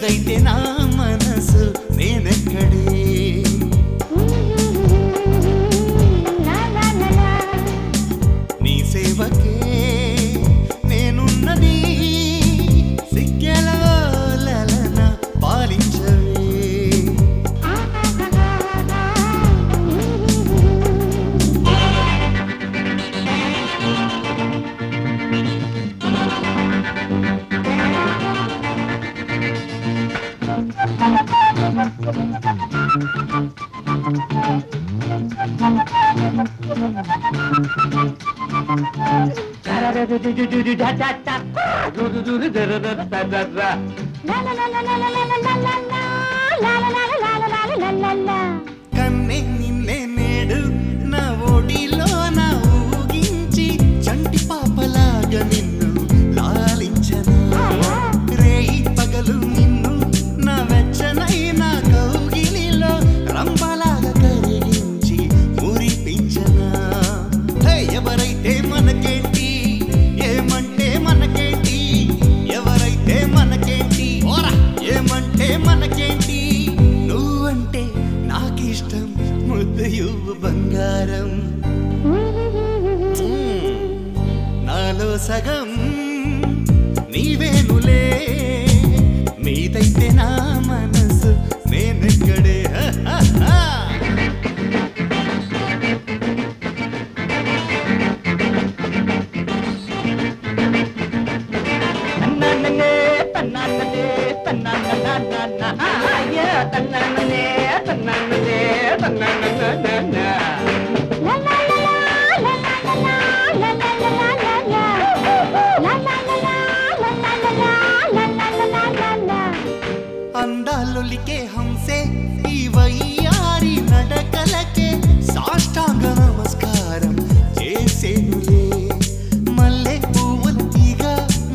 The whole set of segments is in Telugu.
నీదైతే నా మనసు నేనెక్కడే నీ సేవకే నేనున్నది సిగ్గెలో లలన పాలించవే కన్నే నిన్నే నేడు నా ఒడిలో నా ఊగించి చంటి పాపలాగా నిన్ను లాలించనా రేయి పగలు నిన్ను నా వెచ్చనైన కౌగిలిలో రంపలాగా కరిగించి మురిపించనా ఎవరైతే మనకేంటి ఏమంటే మనకేంటి ఎవరైతే మనకేంటి ఏమంటే మనకేంటి నువ్వంటే నాకిష్టం ముద్దయు బంగారం నాలో సగం నీవేనులే నీదైతే నా మనసు నేనెక్కడే అందాలొలికే హంసే ఈ వయ్యారి నడకలకే సాష్టాంగ నమస్కారం చేసేనులే మల్లె పువ్వుల తీగ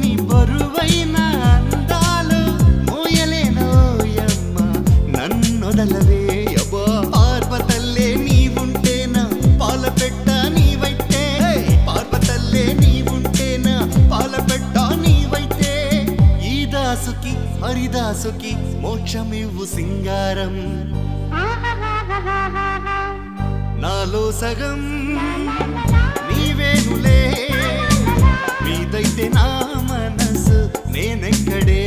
నీ బరువైన అందాలు మోయలేనోయమ్మ నన్నొదలవే అబ్బా పార్వతల్లే నీవుంటేనా పాల పెట్ట నీవైతే పార్వతల్లే నీవుంటేనా పాల పెట్ట నీవైతే ఈ దాసుకి హరిదాసుకి మోక్షమివ్వు సింగారం నాలో సగం నీవేనులే నీదైతే నా మనసు నేనెక్కడే